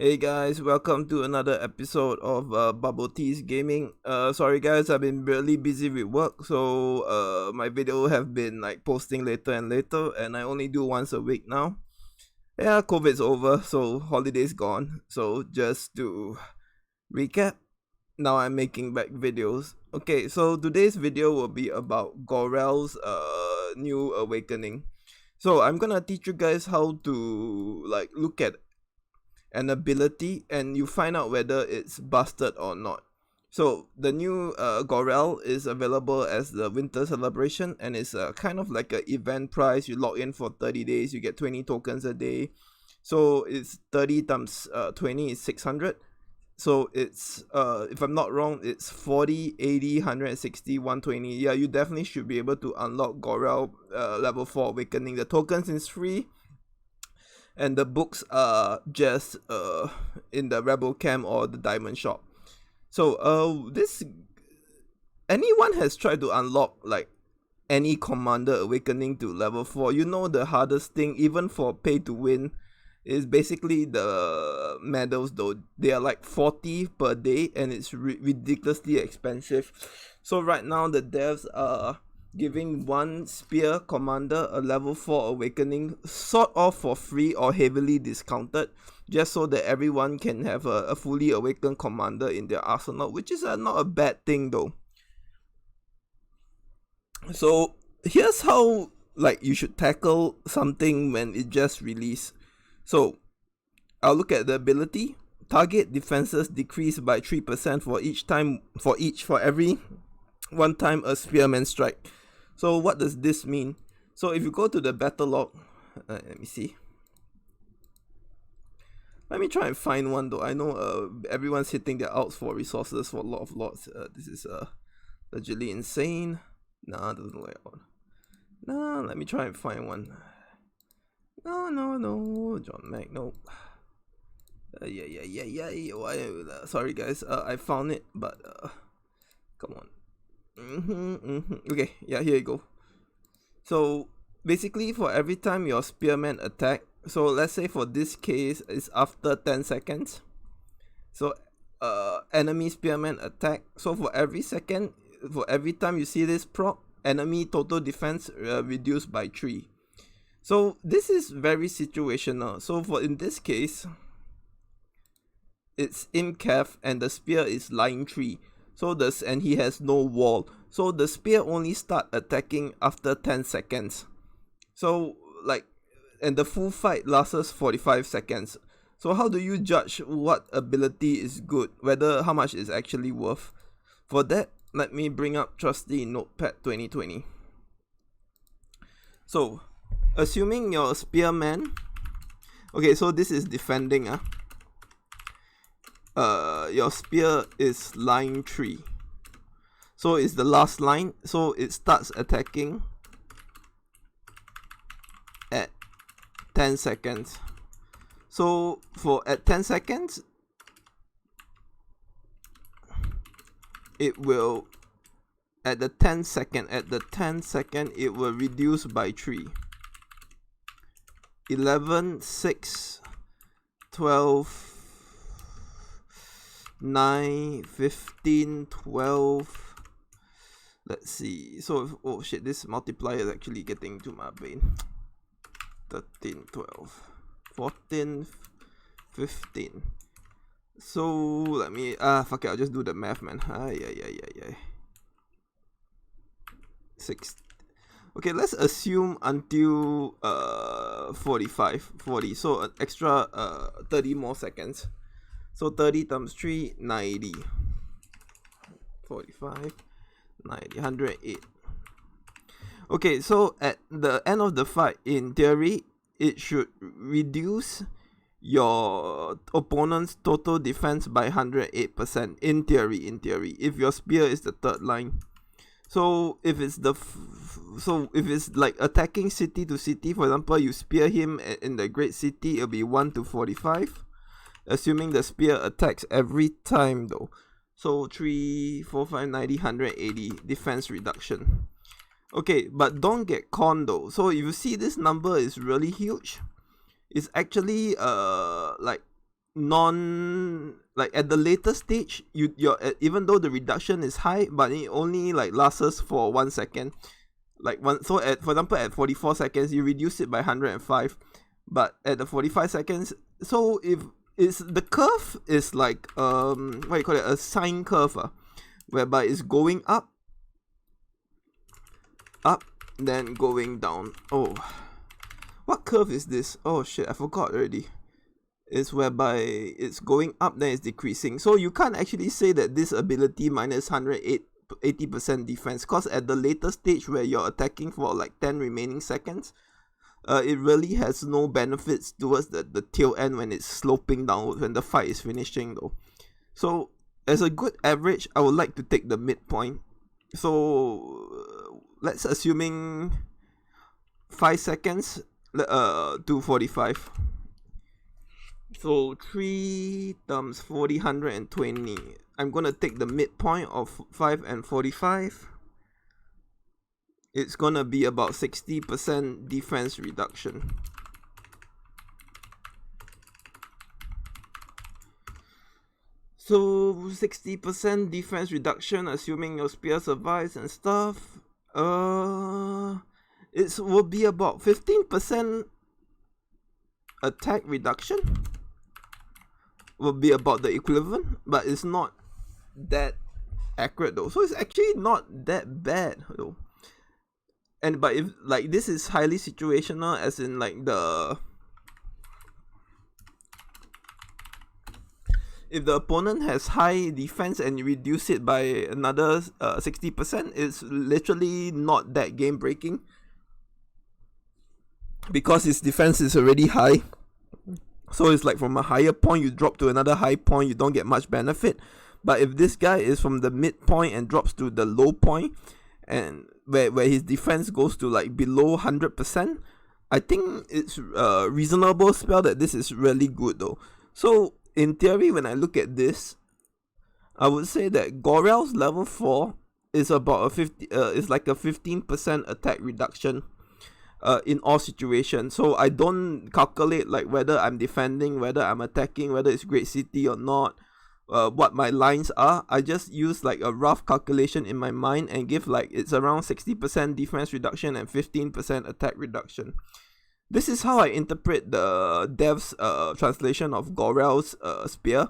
Hey guys, welcome to another episode of BubbleteaS Gaming. Sorry guys, I've been really busy with work, so my video have been like posting later and later, and I only do once a week now. Yeah, COVID's over, so holiday's gone. So just to recap, now I'm making back videos. Okay, so today's video will be about Gorell's new awakening. So I'm gonna teach you guys how to like look at an ability and you find out whether it's busted or not. So the new Gorell is available as the winter celebration, and it's kind of like an event price. You log in for 30 days, you get 20 tokens a day. So it's 30 times 20 is 600. So it's if I'm not wrong, it's 40, 80, 160, 120. Yeah, you definitely should be able to unlock Gorell level 4 awakening. The tokens is free, and the books are just in the rebel camp or the diamond shop. So this anyone has tried to unlock like any commander awakening to level 4, you know the hardest thing even for pay to win is basically the medals, though they are like 40 per day and it's ridiculously expensive. So right now the devs are giving one spear commander a level 4 awakening sort of for free or heavily discounted, just so that everyone can have a fully awakened commander in their arsenal, which is not a bad thing though. So here's how like you should tackle something when it just released. So I'll look at the ability. Target defenses decrease by 3% for every one time a spearman strike. So what does this mean? So if you go to the battle log, let me see. Let me try and find one though. I know everyone's hitting their outs for resources for a lot of lots. This is legitimately insane. Nah, doesn't look like one. Nah, let me try and find one. No, John Mac, no. Yeah. Sorry guys, I found it, but come on. Okay, yeah, here you go. So basically, for every time your spearman attack, so let's say for this case it's after 10 seconds. So enemy spearman attack. So for every time you see this proc, enemy total defense reduced by 3. So this is very situational. So for in this case, it's in calf and the spear is line 3. So and he has no wall. So the spear only start attacking after 10 seconds. So like, and the full fight lasts 45 seconds. So how do you judge what ability is good, whether how much is actually worth? For that, let me bring up trusty Notepad 2020. So assuming your spearman, okay, so this is defending. Your spear is line 3. So it's the last line. So it starts attacking at 10 seconds. So at 10 seconds, it will at the 10 second it will reduce by 3. 11, 6, 12, 9, 15, 12. Let's see. So oh shit, this multiplier is actually getting to my brain. 13, 12, 14, 15. So let me fuck it, I'll just do the math, man. Yeah. 6. Okay, let's assume until 40. So an extra 30 more seconds. So 30 times 3, 90. 45, 90, 108. Okay, so at the end of the fight, in theory, it should reduce your opponent's total defense by 108%. In theory, if your spear is the third line. So if it's if it's like attacking city to city, for example, you spear him in the great city, it'll be 1 to 45. Assuming the spear attacks every time though. So 3, 4, 5, 90, 180 defense reduction. Okay, but don't get conned though. So if you see this number is really huge, it's actually like like at the later stage, you're even though the reduction is high, but it only like lasts for 1 second. Like for example, at 44 seconds, you reduce it by 105, but at the 45 seconds, so if it's the curve is like what you call it, a sine curve, whereby it's going up, then going down. Oh, what curve is this? Oh shit, I forgot already. It's whereby it's going up, then it's decreasing. So you can't actually say that this ability minus 80% defense, because at the later stage where you're attacking for like 10 remaining seconds, it really has no benefits towards the tail end when it's sloping downwards, when the fight is finishing though. So as a good average, I would like to take the midpoint. So let's assuming 5 seconds to 45. So 3 times 40, 120. I'm gonna take the midpoint of 5 and 45. It's gonna be about 60% defense reduction. So 60% defense reduction, assuming your spear survives and stuff. It will be about 15% attack reduction. Will be about the equivalent, but it's not that accurate though. So it's actually not that bad though. And but if like this is highly situational, as in like if the opponent has high defense and you reduce it by another 60%, it's literally not that game breaking, because his defense is already high. So it's like from a higher point you drop to another high point, you don't get much benefit. But if this guy is from the midpoint and drops to the low point, and where his defense goes to like below 100%, I think it's a reasonable spell that this is really good though. So in theory, when I look at this, I would say that Gorell's level 4 is about is like a 15% attack reduction in all situations. So I don't calculate like whether I'm defending, whether I'm attacking, whether it's Great City or not, what my lines are. I just use like a rough calculation in my mind and give like it's around 60% defense reduction and 15% attack reduction. This is how I interpret the dev's translation of Gorell's spear.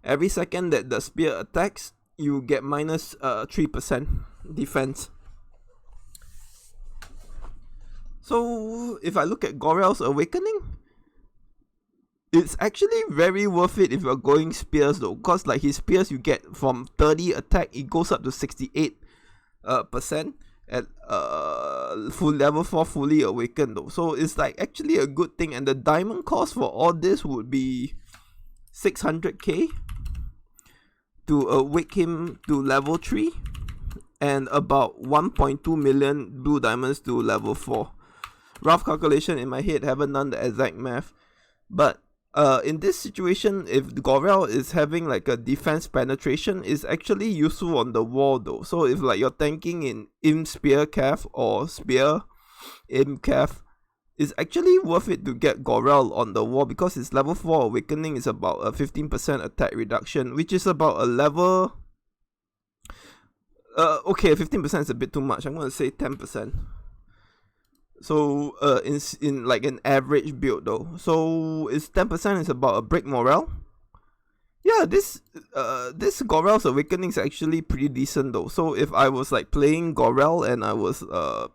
Every second that the spear attacks, you get minus 3% defense. So if I look at Gorell's Awakening, it's actually very worth it if you're going spears though, because like his spears you get from 30 attack, it goes up to 68% at full level 4 fully awakened though. So it's like actually a good thing, and the diamond cost for all this would be 600k to awake him to level 3, and about 1.2 million blue diamonds to level 4. Rough calculation in my head, haven't done the exact math. But in this situation, if Gorell is having like a defense penetration, is actually useful on the wall though. So if like you're tanking in Imp Spear Calf or Spear Imp Calf, it's actually worth it to get Gorell on the wall, because his level 4 awakening is about a 15% attack reduction, which is about a level... okay, 15% is a bit too much. I'm gonna say 10%. So in like an average build though, so it's 10% is about a brick morale. Yeah, this Gorell's Awakening is actually pretty decent though. So if I was like playing Gorell and I was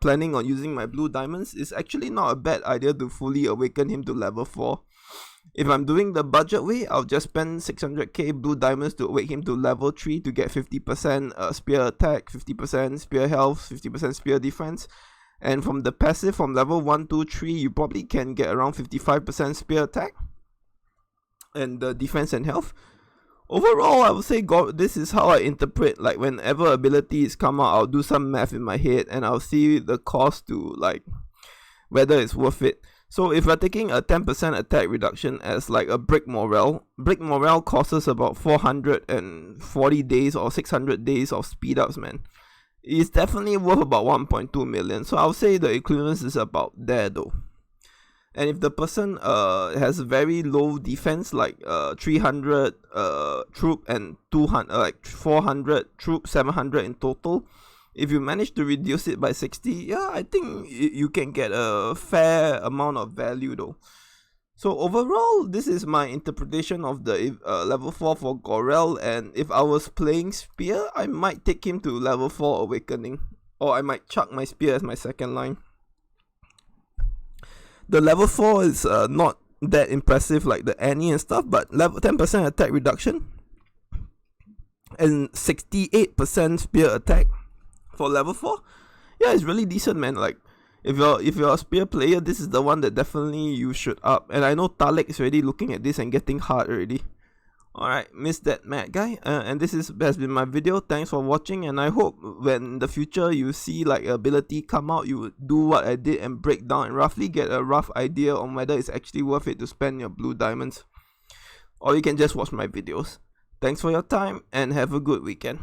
planning on using my blue diamonds, it's actually not a bad idea to fully awaken him to level 4. If I'm doing the budget way, I'll just spend 600k blue diamonds to awake him to level 3 to get 50% spear attack, 50% spear health, 50% spear defense. And from the passive, from level 1, 2, 3, you probably can get around 55% spear attack and defense and health. Overall, I would say this is how I interpret, like whenever abilities come out, I'll do some math in my head and I'll see the cost to like whether it's worth it. So if we're taking a 10% attack reduction as like a brick morale costs us about 440 days or 600 days of speed ups, man. It's definitely worth about 1.2 million. So I'll say the equivalence is about there though. And if the person has very low defense, like 300 troop and 200 like 400 troop, 700 in total, if you manage to reduce it by 60, yeah, I think you can get a fair amount of value though. So overall, this is my interpretation of the level 4 for Gorell, and if I was playing Spear, I might take him to level 4 Awakening, or I might chuck my Spear as my second line. The level 4 is not that impressive like the Annie and stuff, but level 10% attack reduction and 68% spear attack for level 4. Yeah, it's really decent, man. Like, if you're a spear player, this is the one that definitely you should up. And I know Talek is already looking at this and getting hard already. Alright, missed that mad guy. And this has been my video. Thanks for watching, and I hope when in the future you see like ability come out, you do what I did and break down and roughly get a rough idea on whether it's actually worth it to spend your blue diamonds. Or you can just watch my videos. Thanks for your time and have a good weekend.